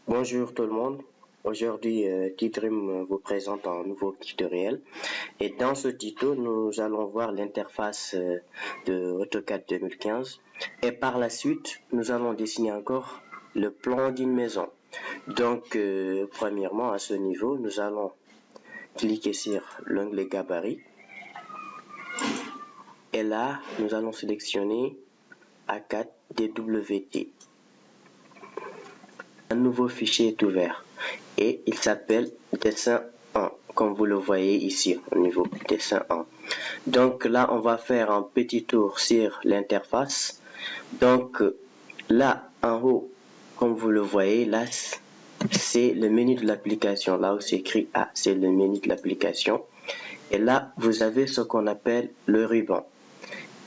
Bonjour tout le monde. Aujourd'hui, T-Dream vous présente un nouveau tutoriel. Et dans ce tuto, nous allons voir l'interface de AutoCAD 2015. Et par la suite, nous allons dessiner encore le plan d'une maison. Donc, premièrement, à ce niveau, nous allons cliquer sur l'onglet Gabarit. Et là, nous allons sélectionner A4 DWT. Un nouveau fichier est ouvert et il s'appelle dessin 1 comme vous le voyez ici au niveau dessin 1. Donc là on va faire un petit tour sur l'interface. Donc là en haut comme vous le voyez là c'est le menu de l'application, là où c'est écrit A c'est le menu de l'application et là vous avez ce qu'on appelle le ruban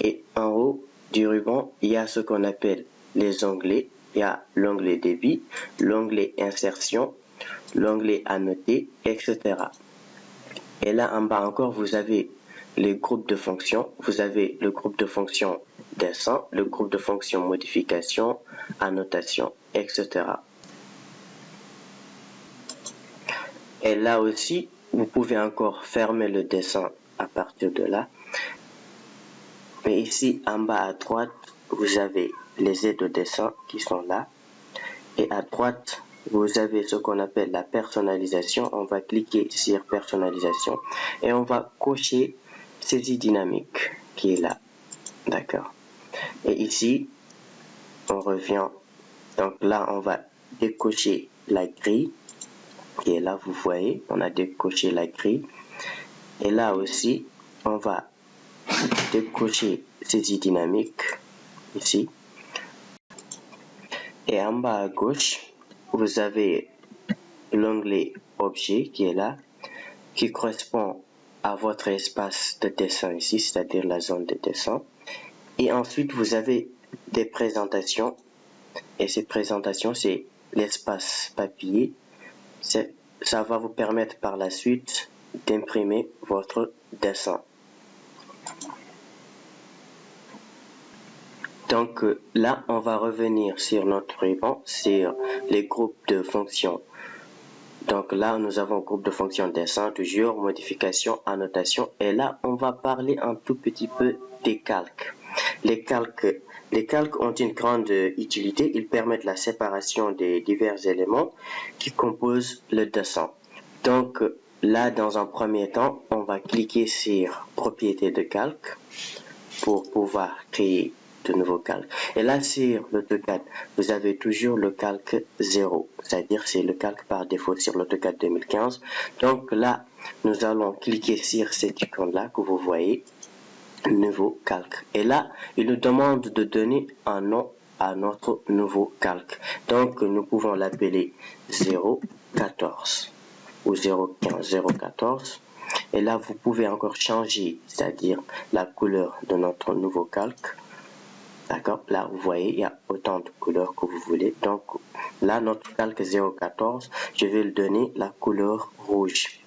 et en haut du ruban il y a ce qu'on appelle les onglets. Il y a l'onglet débit, l'onglet insertion, l'onglet annoter, etc. Et là en bas encore, vous avez les groupes de fonctions. Vous avez le groupe de fonctions dessin, le groupe de fonctions modification, annotation, etc. Et là aussi, vous pouvez encore fermer le dessin à partir de là. Mais ici, en bas à droite, vous avez les aides au dessin qui sont là. Et à droite, vous avez ce qu'on appelle la personnalisation. On va cliquer sur personnalisation et on va cocher saisie dynamique qui est là. D'accord. Et ici, on revient. Donc là, on va décocher la grille qui est là. Vous voyez, on a décoché la grille. Et là aussi, on va décocher saisie dynamique ici. Et en bas à gauche, vous avez l'onglet objet qui est là, qui correspond à votre espace de dessin ici, c'est-à-dire la zone de dessin. Et ensuite, vous avez des présentations. Et ces présentations, c'est l'espace papier. Ça va vous permettre par la suite d'imprimer votre dessin. Donc là, on va revenir sur notre ruban, sur les groupes de fonctions. Donc là, nous avons groupe de fonctions dessin, toujours, modification, annotation. Et là, on va parler un tout petit peu des calques. Les calques ont une grande utilité. Ils permettent la séparation des divers éléments qui composent le dessin. Donc là, dans un premier temps, on va cliquer sur propriétés de calque pour pouvoir créer de nouveaux calques. Et là, sur l'AutoCAD, vous avez toujours le calque 0, c'est-à-dire c'est le calque par défaut sur l'AutoCAD 2015. Donc là, nous allons cliquer sur cette icône-là que vous voyez, nouveau calque. Et là, il nous demande de donner un nom à notre nouveau calque. Donc, nous pouvons l'appeler 014 ou 015, 014. Et là, vous pouvez encore changer, c'est-à-dire la couleur de notre nouveau calque. D'accord. Là, vous voyez, il y a autant de couleurs que vous voulez. Donc, là, notre calque 014, je vais le donner la couleur rouge.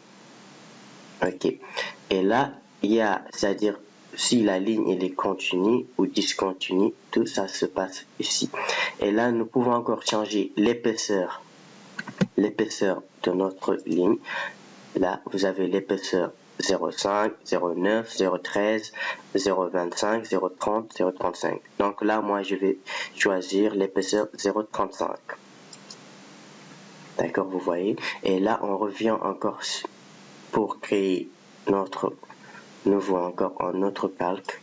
OK. Et là, il y a, c'est-à-dire, si la ligne elle est continue ou discontinue, tout ça se passe ici. Et là, nous pouvons encore changer l'épaisseur de notre ligne. Là, vous avez l'épaisseur 0,5, 0,9, 0,13, 0,25, 0,30, 0,35. Donc là, moi, je vais choisir l'épaisseur 0,35. D'accord, vous voyez. Et là, on revient encore pour créer notre nouveau encore un autre calque.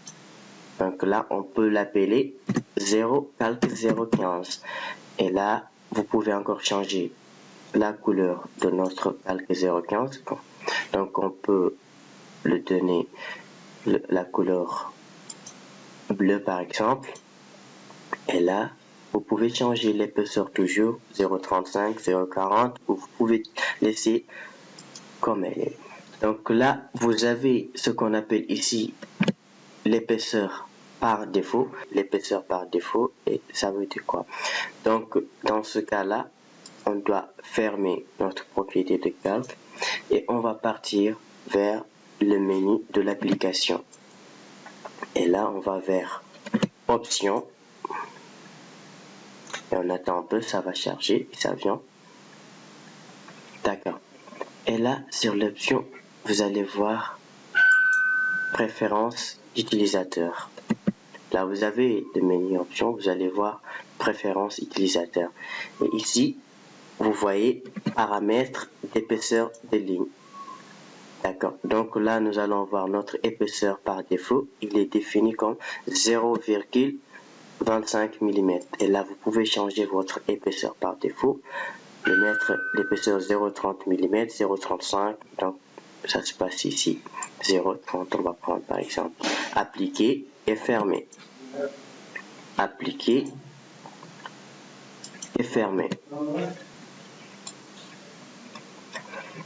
Donc là, on peut l'appeler 0 calque 015. Et là, vous pouvez encore changer la couleur de notre calque 015. Donc on peut le donner la couleur bleue par exemple. Et là, vous pouvez changer l'épaisseur toujours 0,35, 0,40 ou vous pouvez laisser comme elle est. Donc là, vous avez ce qu'on appelle ici l'épaisseur par défaut. L'épaisseur par défaut, et ça veut dire quoi? Donc dans ce cas-là, on doit fermer notre propriété de calque et on va partir vers le menu de l'application. Et là, on va vers options. Et on attend un peu, ça va charger et ça vient. D'accord. Et là, sur l'option, vous allez voir préférences d'utilisateur. Là, vous avez le menu options, vous allez voir préférences utilisateur. Et ici, vous voyez paramètres d'épaisseur de ligne. D'accord. Donc là, nous allons voir notre épaisseur par défaut. Il est défini comme 0,25 mm. Et là, vous pouvez changer votre épaisseur par défaut. De mettre l'épaisseur 0,30 mm, 0,35. Donc, ça se passe ici. 0,30, on va prendre par exemple. Appliquer et fermer. Appliquer et fermer.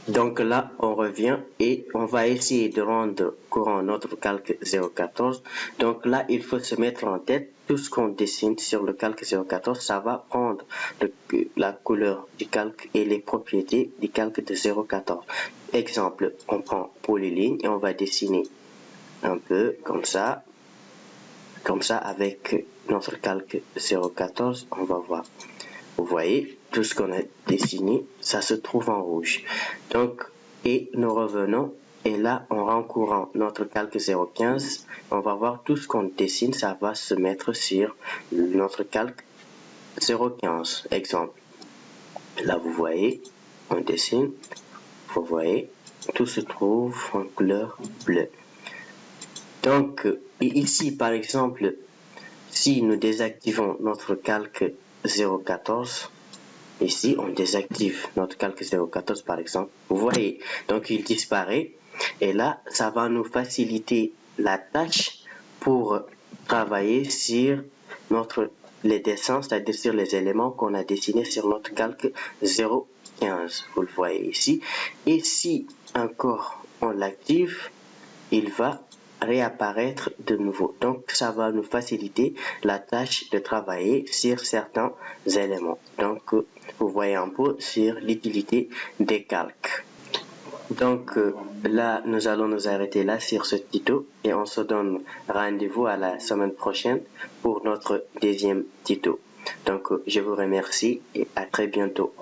Donc là, on revient et on va essayer de rendre courant notre calque 014. Donc là, il faut se mettre en tête, tout ce qu'on dessine sur le calque 014, ça va prendre la couleur du calque et les propriétés du calque de 014. Exemple, on prend polyligne et on va dessiner un peu comme ça avec notre calque 014, on va voir. Vous voyez, tout ce qu'on a dessiné, ça se trouve en rouge. Donc, et nous revenons, et là, on rend courant notre calque 015. On va voir tout ce qu'on dessine, ça va se mettre sur notre calque 015. Exemple. Là, vous voyez, on dessine, vous voyez, tout se trouve en couleur bleue. Donc, et ici, par exemple, si nous désactivons notre calque 014, ici on désactive notre calque 014 par exemple, vous voyez, donc il disparaît et là ça va nous faciliter la tâche pour travailler sur les dessins, c'est-à-dire sur les éléments qu'on a dessinés sur notre calque 015, vous le voyez ici. Et si encore on l'active, il va réapparaître de nouveau. Donc, ça va nous faciliter la tâche de travailler sur certains éléments. Donc, vous voyez un peu sur l'utilité des calques. Donc, là, nous allons nous arrêter là sur ce tuto et on se donne rendez-vous à la semaine prochaine pour notre deuxième tuto. Donc, je vous remercie et à très bientôt.